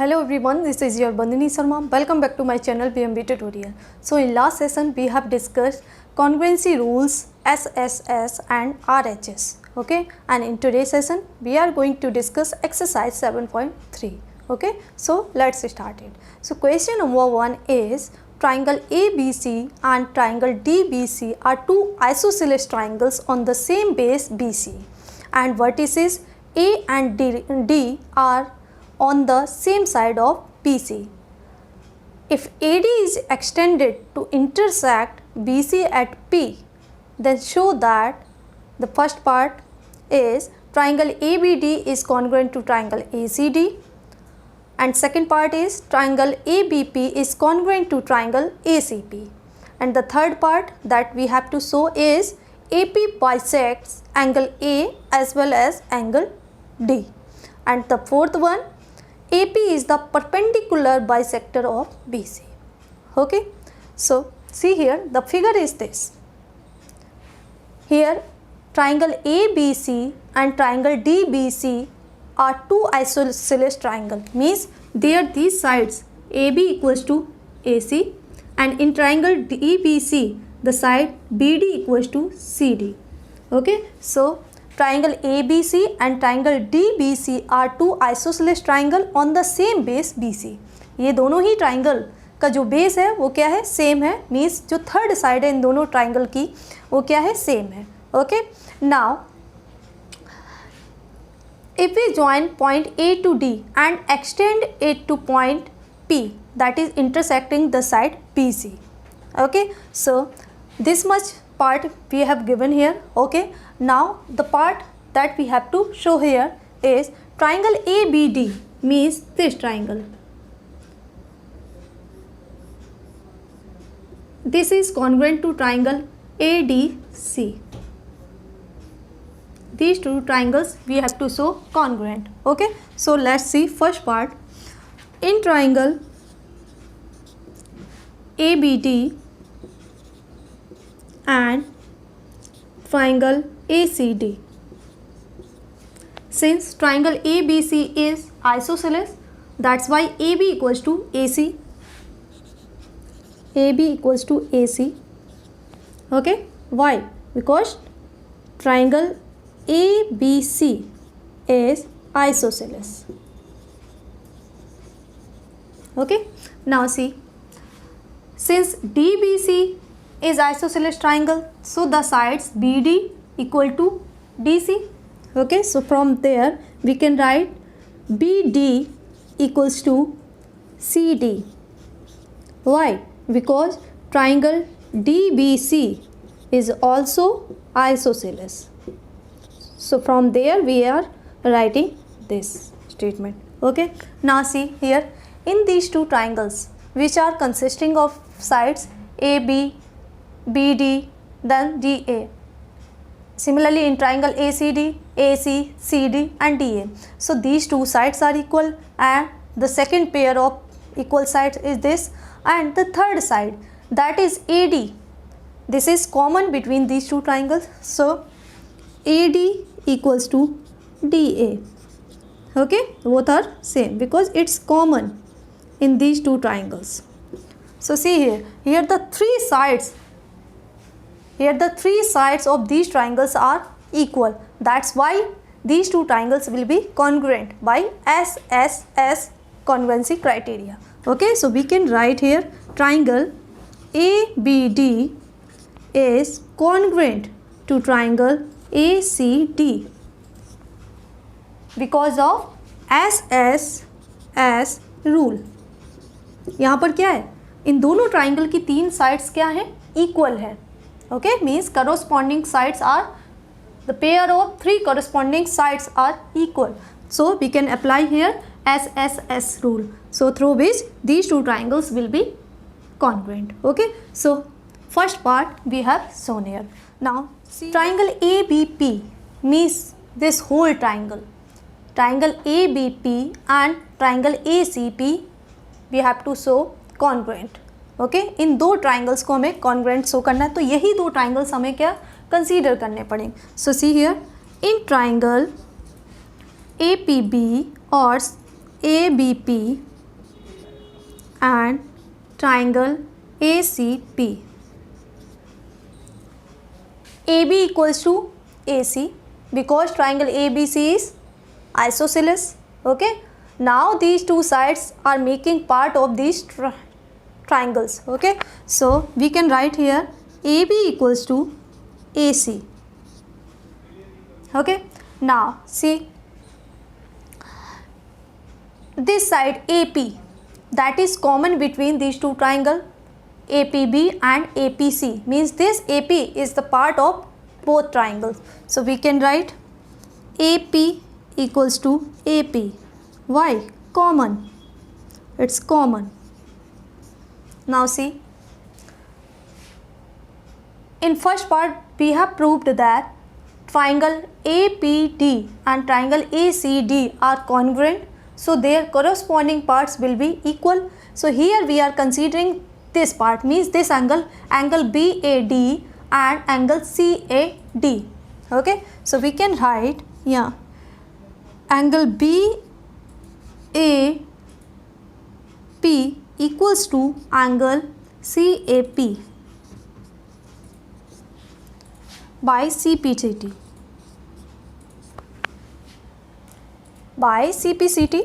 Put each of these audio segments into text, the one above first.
Hello everyone, this is your Bandini Sharma. Welcome back to my channel PMB Tutorial. So in last session we have discussed congruency rules, SSS and RHS. Okay, and in today's session we are going to discuss exercise 7.3. Okay, so let's start it. So question number 1 is triangle ABC and triangle DBC are two isosceles triangles on the same base BC, and vertices A and D are on the same side of BC. If AD is extended to intersect BC at P, then show that the first part is triangle ABD is congruent to triangle ACD, and second part is triangle ABP is congruent to triangle ACP, and the third part that we have to show is AP bisects angle A as well as angle D, and the fourth one, AP is the perpendicular bisector of BC. Okay, so see here the figure is this. Here triangle ABC and triangle DBC are two isosceles triangle, means there these sides AB equals to AC, and in triangle DBC the side BD equals to CD. Okay, so triangle ABC and triangle DBC are two isosceles triangle on the same base BC. ये दोनों ही triangle का जो base है वो क्या है, same है, means जो third side है इन दोनों triangle की वो क्या है, same है. Okay, now if we join point A to D and extend it to point P, that is intersecting the side BC. Okay, so this much part we have given here. Okay, now the part that we have to show here is triangle ABD, means this triangle. This is congruent to triangle ADC. These two triangles we have to show congruent. Okay, so let's see first part. In triangle ABD and triangle ACD, since triangle ABC is isosceles, that's why AB equals to AC. AB equals to AC. Okay, why? Because triangle ABC is isosceles. Okay, now see, since DBC is isosceles triangle, so the sides BD equal to DC. Okay, so from there we can write BD equals to CD. Why? Because triangle DBC is also isosceles. So from there we are writing this statement. Okay, now see here in these two triangles which are consisting of sides AB, BD, then DA. Similarly in triangle ACD, AC, CD and DA. So these two sides are equal, and the second pair of equal sides is this, and the third side that is AD. This is common between these two triangles. So AD equals to DA. Okay, both are same because it's common in these two triangles. So see here the three sides. Here the three sides of these triangles are equal. That's why these two triangles will be congruent by SSS congruency criteria. Okay, so we can write here triangle ABD is congruent to triangle ACD because of SSS rule. यहाँ पर क्या है, इन दोनों triangle की तीन sides क्या है, equal है. Okay, means corresponding sides are, the pair of three corresponding sides are equal. So we can apply here SSS rule. So through which these two triangles will be congruent. Okay, so first part we have shown here. Now see triangle ABP means this whole triangle. Triangle ABP and triangle ACP we have to show congruent. Okay, इन दो triangles को हमें congruent show करना है, तो यही दो triangles हमें क्या कंसीडर करने पड़ेंगे. So see here in triangle APB और ABP and triangle ACP. AB equals to AC because triangle ABC is isosceles. Okay, now these two sides are making part of these triangles. Okay, so we can write here AB equals to AC. Okay, now see this side AP, that is common between these two triangles APB and APC, means this AP is the part of both triangles. So we can write AP equals to AP. Why? Common. It's common. Now see, in first part we have proved that triangle APD and triangle ACD are congruent, so their corresponding parts will be equal. So here we are considering this part, means this angle BAD and angle CAD. Okay, so we can write angle BAP equals to angle CAP by CPCT. By CPCT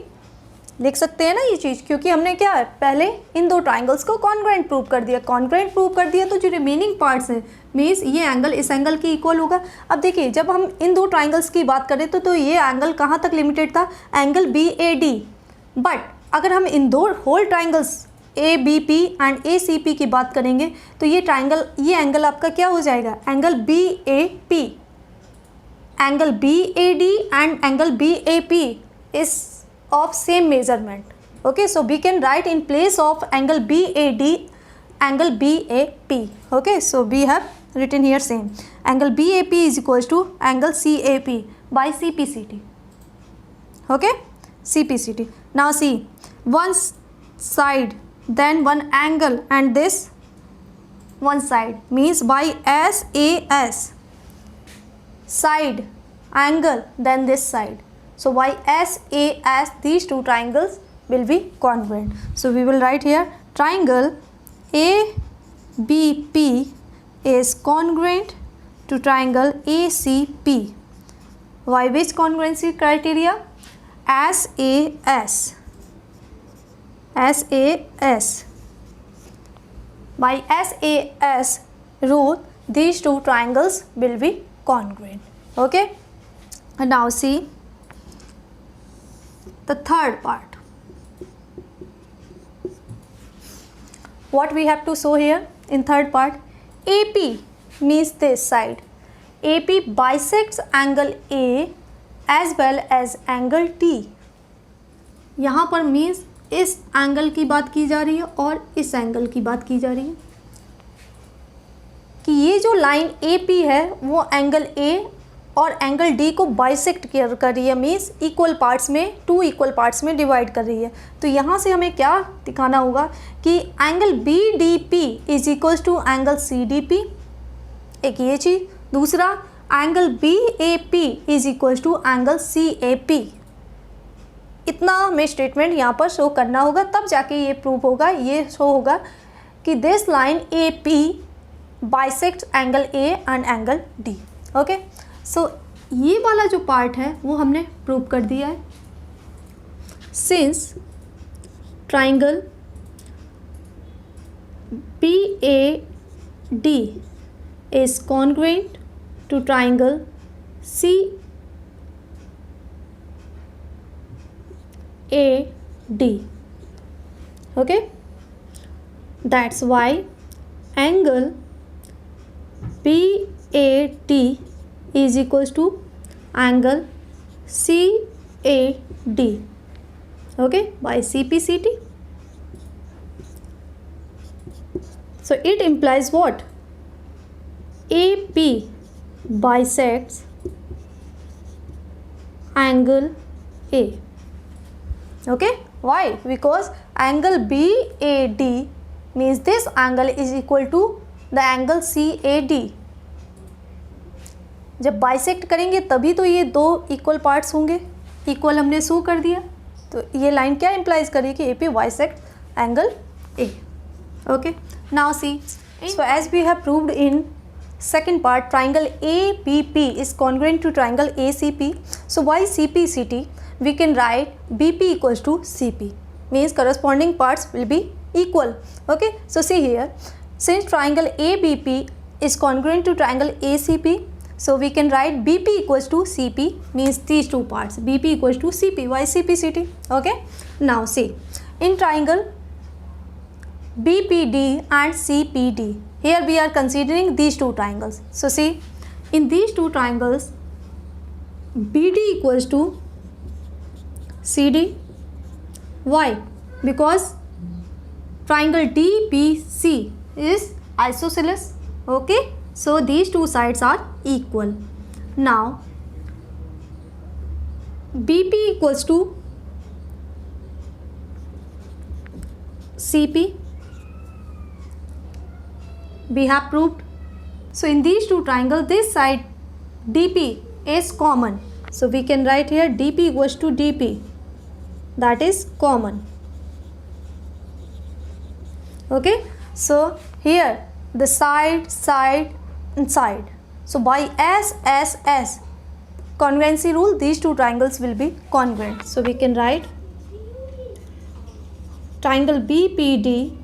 लिख सकते हैं ना ये चीज़, क्योंकि हमने क्या है पहले इन दो ट्राइंगल्स को कॉन्ग्रुएंट प्रूव कर दिया। कॉन्ग्रुएंट प्रूव कर दिया तो जो रिमेनिंग पार्ट्स हैं मीन्स ये एंगल इस एंगल की इक्वल होगा। अब देखिए जब हम इन दो ट्राइंगल्स की बात करें तो ये एंगल कहाँ तक लिमिटेड था, एंगल BAD। बट अगर हम इन दो whole triangles ABP and ACP की बात करेंगे तो ये एंगल आपका क्या हो जाएगा, angle BAP। Angle BAD and angle BAP is of same measurement. Okay, so we can write in place of angle BAD angle BAP. Okay, so we have written here same angle BAP is equals to angle CAP by CPCT. Okay, CPCT. Now see, one side then one angle and this one side means by SAS, side angle then this side. So by SAS these two triangles will be congruent. So we will write here triangle ABP is congruent to triangle ACP. Why? Which congruency criteria? SAS. By SAS rule these two triangles will be congruent. Okay, and now see the third part. What we have to show here in third part, AP means this side. AP bisects angle A as well as angle T. यहाँ पर means इस angle की बात की जा रही है और इस एंगल की बात की जा रही है कि ये जो लाइन AP है वो एंगल A और एंगल D को बाइसेक्ट कर रही है, मीन्स इक्वल पार्ट्स में, टू इक्वल पार्ट्स में डिवाइड कर रही है। तो यहाँ से हमें क्या दिखाना होगा कि angle BDP is equals to angle CDP, एक ये चीज़। दूसरा angle BAP is equals to angle CAP। इतना हमें स्टेटमेंट यहाँ पर शो करना होगा, तब जाके ये प्रूव होगा, ये शो होगा कि this line AP bisect angle A and angle D। Okay, so ये वाला जो पार्ट है वो हमने प्रूव कर दिया है। Since triangle BAD is congruent to triangle CAD. Okay, that's why angle BAD is equals to angle CAD. Okay, by CPCT. So it implies what? AP bisects angle A. Okay, why? Because angle BAD means this angle is equal to the angle CAD. जब bisect करेंगे तभी तो ये दो equal parts होंगे, equal हमने show कर दिया। तो ये लाइन क्या इम्प्लाइज करेगी, AP bisect angle A. Okay, now see, so as we have proved in second part, triangle ABP is congruent to triangle ACP. So why CPCT? We can write BP equals to CP, means corresponding parts will be equal. Okay, so see here, since triangle ABP is congruent to triangle ACP, so we can write BP equals to CP, means these two parts, BP equals to CP. Why CPCT? Okay, now see, in triangle BPD and CPD, here we are considering these two triangles. So see, in these two triangles, BD equals to CD. Why? Because triangle DBC is isosceles. Okay, so these two sides are equal. Now BP equals to CP, we have proved. So in these two triangles, this side DP is common, so we can write here DP equals to DP, that is common. Okay, so here the side, and side, so by S congruency rule, these two triangles will be congruent. So we can write triangle BPD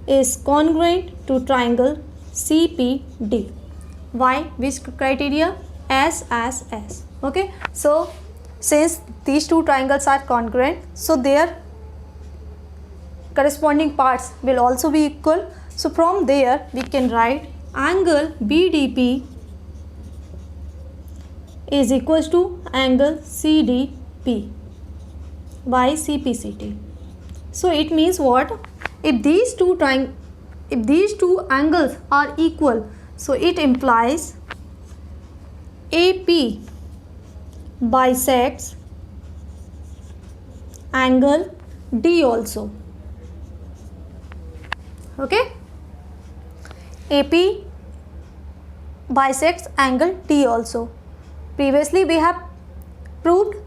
is congruent to triangle CPD. Why? Which criteria? S. Okay, so since these two triangles are congruent, so their corresponding parts will also be equal. So from there we can write angle BDP is equals to angle CDP by CPCT. So it means what? If these two angles are equal, so it implies AP bisects angle D also. Okay, AP bisects angle D also. Previously we have proved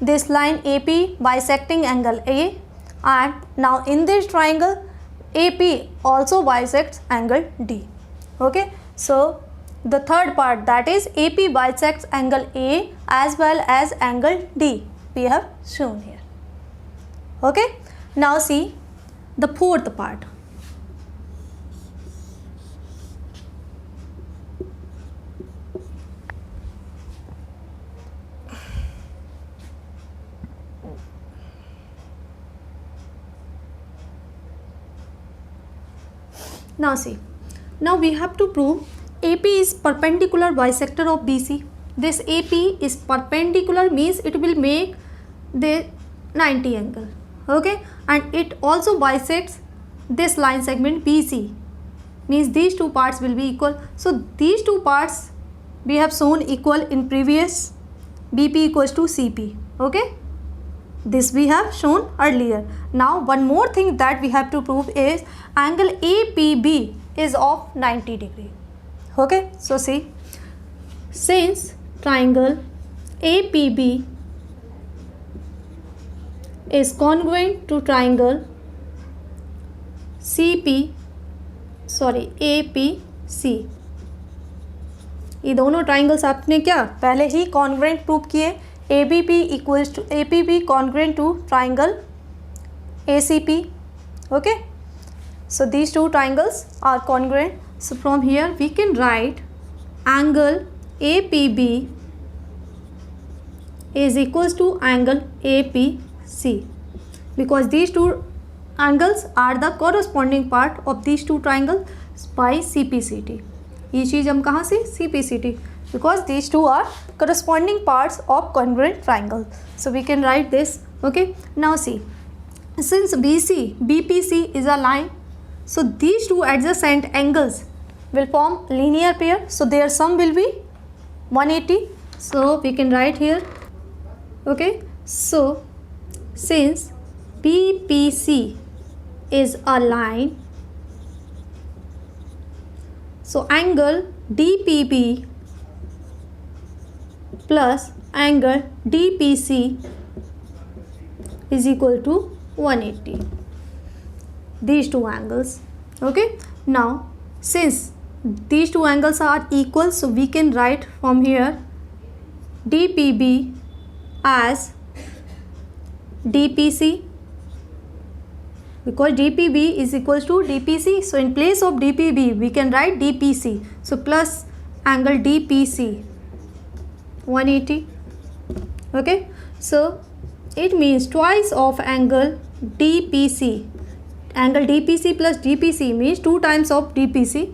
this line AP bisecting angle A, and now in this triangle AP also bisects angle D. Okay, so the third part, that is AP bisects angle A as well as angle D, we have shown here. Okay, now see the fourth part. Now see, now we have to prove AP is perpendicular bisector of BC. This AP is perpendicular, means it will make the 90 angle. Okay, and it also bisects this line segment BC, means these two parts will be equal. So these two parts we have shown equal in previous, BP equals to CP. Okay, this we have shown earlier. Now one more thing that we have to prove is angle APB is of 90 degree. Okay, so see, since triangle APB is congruent to triangle APC, ये दोनों triangles आपने क्या पहले ही congruent prove किए. ABP equals to APB congruent to triangle ACP. Okay, so these two triangles are congruent. So from here we can write angle APB is equals to angle APC, because these two angles are the corresponding part of these two triangles by CPCT. ये चीज़ हम कहाँ से? CPCT, because these two are corresponding parts of congruent triangle. So we can write this. Okay, now see, since BPC is a line, so these two adjacent angles will form linear pair, so their sum will be 180. So we can write here. Okay, so since BPC is a line, so angle DPB plus angle DPC is equal to 180. these two angles. Okay, now since these two angles are equal, so we can write from here DPB as DPC, because DPB is equals to DPC. So in place of DPB we can write DPC. So plus angle DPC 180. Okay, so it means twice of angle DPC. Angle DPC plus DPC means 2 times of DPC,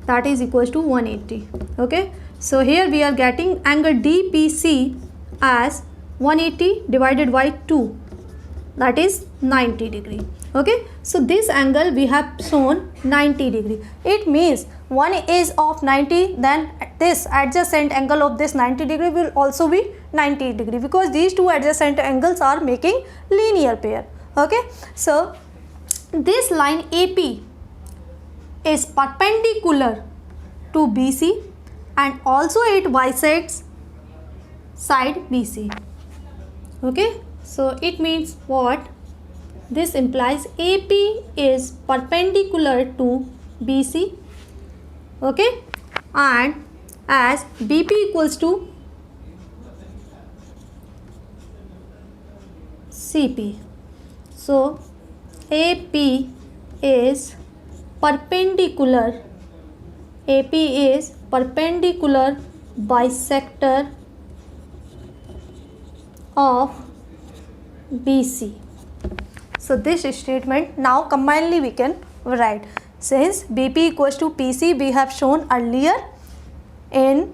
that is equals to 180. Okay, so here we are getting angle DPC as 180 divided by 2, that is 90 degree. Okay, so this angle we have shown 90 degree. It means one is of 90, then this adjacent angle of this 90 degree will also be 90 degree, because these two adjacent angles are making linear pair. Okay, so this line AP is perpendicular to BC and also it bisects side BC. Okay, so it means what? This implies AP is perpendicular to BC. Okay, and as BP equals to CP, so AP is perpendicular, AP is perpendicular bisector of BC. So this statement now combinedly we can write, since BP equals to PC we have shown earlier in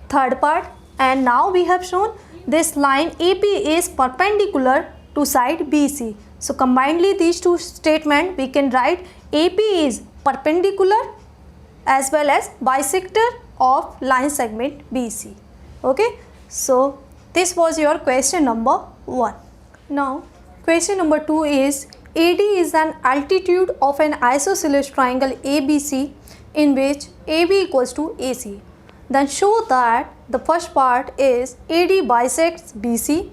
third part, and now we have shown this line AP is perpendicular to side BC. So combinedly these two statements we can write AP is perpendicular as well as bisector of line segment BC. Okay, so this was your question number 1. Now question number 2 is AD is an altitude of an isosceles triangle ABC in which AB equals to AC. Then show that the first part is AD bisects BC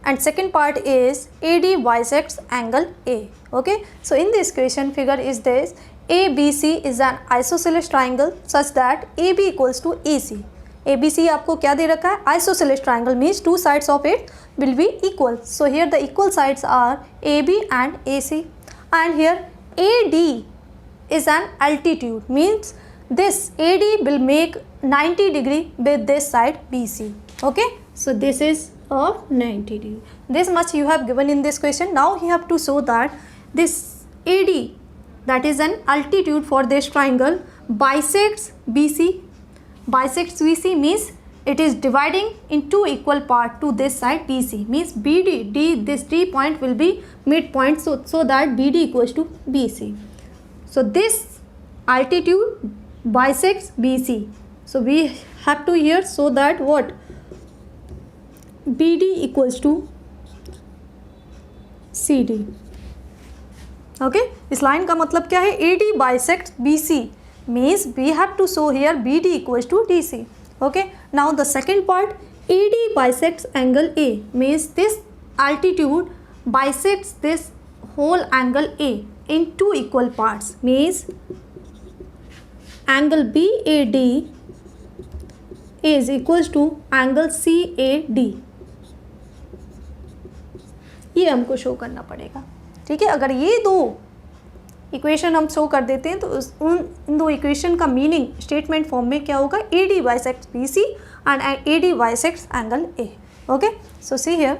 and second part is AD bisects angle A. Okay, so in this question figure is this: ABC is an isosceles triangle such that AB equals to AC. ABC आपको क्या दे रखा है? Isosceles triangle means two sides of it will be equal. So here the equal sides are AB and AC, and here AD is an altitude, means this AD will make 90 degree with this side BC. Okay, so this is of 90 degree. This much you have given in this question. Now you have to show that this AD, that is an altitude for this triangle, bisects BC. Bisects BC means it is dividing in two equal part to this side BC, means BD, this D point will be midpoint, so that BD equals to BC. So this altitude bisects BC. So we have to here so that what? BD equals to CD. Okay, इस line का मतलब क्या है? AD bisects BC means we have to show here BD equals to DC. Okay, now the second part, AD bisects angle A, means this altitude bisects this whole angle A in two equal parts, means angle BAD is equals to angle CAD. ये हमको show करना पड़ेगा. ठीक है, अगर ये दो equation हम शो कर देते हैं तो इन दो इक्वेशन का मीनिंग स्टेटमेंट फॉर्म में क्या होगा? AD bisects BC and AD bisects angle A. Okay, so see here,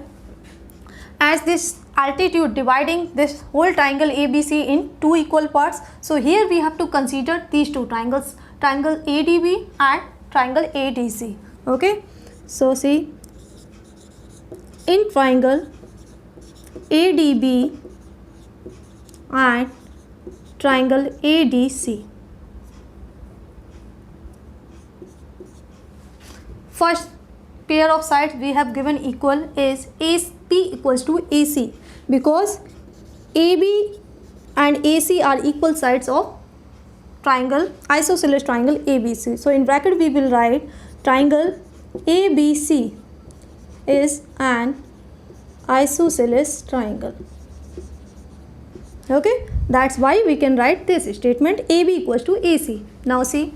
as this altitude dividing this whole triangle ABC in two equal parts, so here we have to consider these two triangles, triangle ADB and triangle ADC. Okay, so see, in triangle ADB and triangle ADC, first pair of sides we have given equal is AP equals to AC, because AB and AC are equal sides of triangle, isosceles triangle ABC. So in bracket we will write triangle ABC is an isosceles triangle. Okay, That's why we can write this statement AB equals to AC. Now see,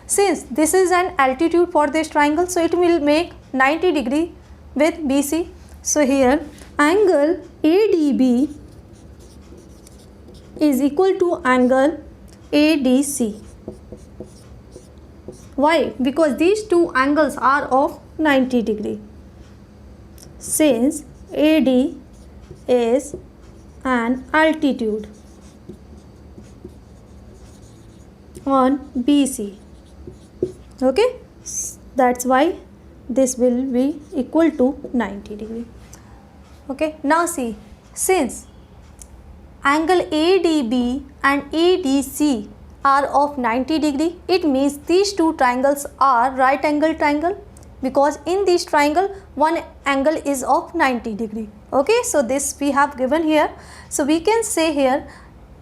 since this is an altitude for this triangle, so it will make 90 degree with BC. So here angle ADB is equal to angle ADC. Why? Because these two angles are of 90 degree. Since AD is an altitude on BC. Okay, that's why this will be equal to 90 degree. Okay, now see, since angle ADB and ADC are of 90 degree, it means these two triangles are right angle triangle, because in this triangle one angle is of 90 degree. Okay, so this we have given here. So we can say here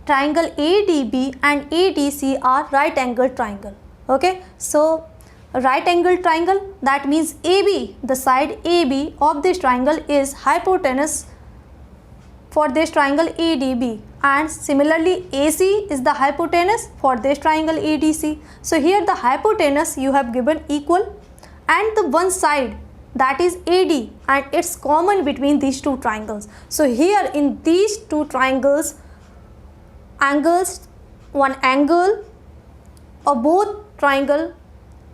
triangle ADB and ADC are right angle triangle. Okay, so right angle triangle, that means AB, the side AB of this triangle is hypotenuse for this triangle ADB, and similarly AC is the hypotenuse for this triangle ADC. So here the hypotenuse you have given equal, and the one side, that is AD, and it's common between these two triangles. So here in these two triangles, one angle of both triangle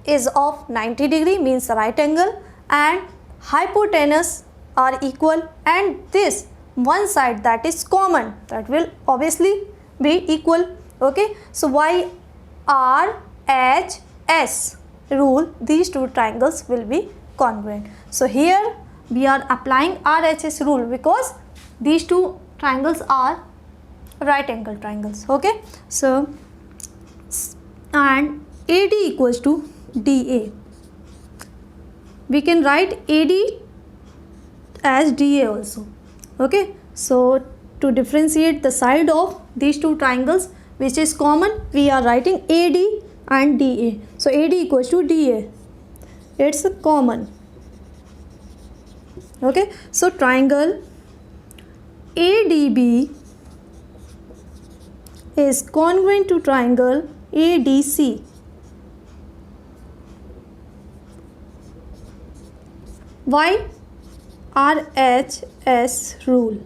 is of 90 degree, means right angle, and hypotenuse are equal, and this one side that is common, that will obviously be equal. Okay, so why RHS rule, these two triangles will be congruent. So here we are applying RHS rule because these two triangles are right angle triangles. Okay, so and AD equals to DA, we can write AD as DA also. Okay, so to differentiate the side of these two triangles which is common, we are writing AD and DA. So AD equals to DA, it's common. Okay, so triangle ADB is congruent to triangle ADC. Why? RHS rule.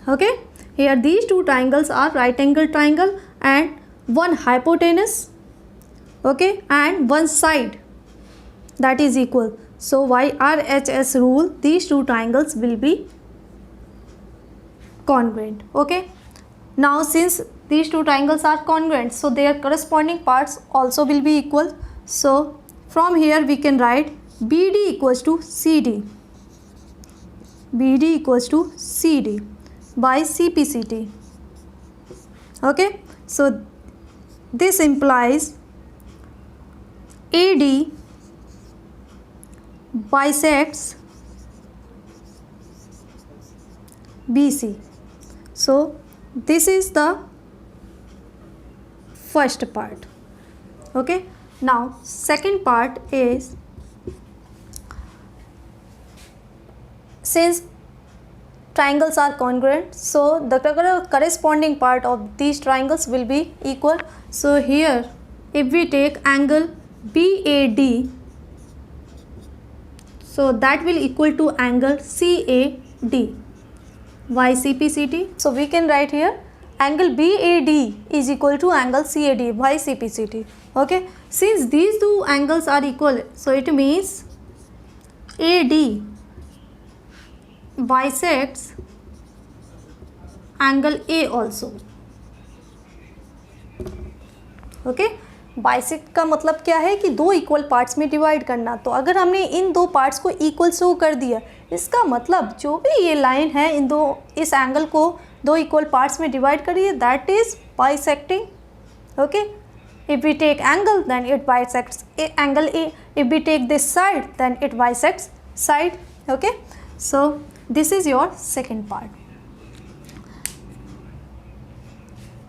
Okay, here these two triangles are right angle triangle and one hypotenuse, okay, and one side that is equal. So why RHS rule, these two triangles will be congruent. Okay, now since these two triangles are congruent, so their corresponding parts also will be equal. So from here we can write BD equals to CD, BD equals to CD by CPCT. Okay, so this implies AD bisects BC. So this is the first part. Okay, now second part is, since triangles are congruent, so the corresponding part of these triangles will be equal. So here if we take angle BAD, so that will equal to angle CAD by CPCT. So we can write here angle BAD is equal to angle CAD by CPCT. Okay, since these two angles are equal, so it means AD bisects angle A also. Okay, bisect का मतलब क्या है कि दो equal parts में divide करना. तो अगर हमने इन दो पार्ट्स को इक्वल शो कर दिया, इसका मतलब जो भी ये लाइन है इन दो, इस एंगल को दो इक्वल पार्ट्स में डिवाइड करिए, that is bisecting. Okay, if we take angle then it bisects angle A, if we take this side then it bisects side. Okay, so this is your second part.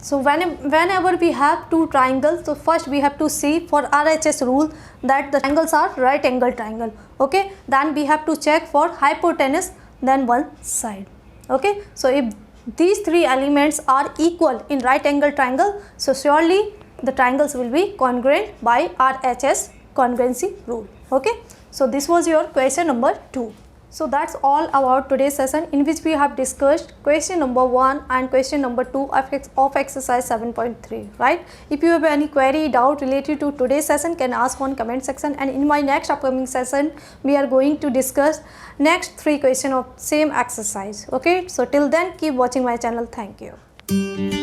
So whenever we have two triangles, so first we have to see for RHS rule that the triangles are right angle triangle. Okay, then we have to check for hypotenuse, then one side. Okay, so if these three elements are equal in right angle triangle, so surely the triangles will be congruent by RHS congruency rule. Okay, so this was your question number 2. So that's all about today's session, in which we have discussed question number 1 and question number 2 of exercise 7.3, right? If you have any query, doubt related to today's session, can ask on comment section, and in my next upcoming session we are going to discuss next 3 questions of same exercise. Okay, so till then keep watching my channel. Thank you.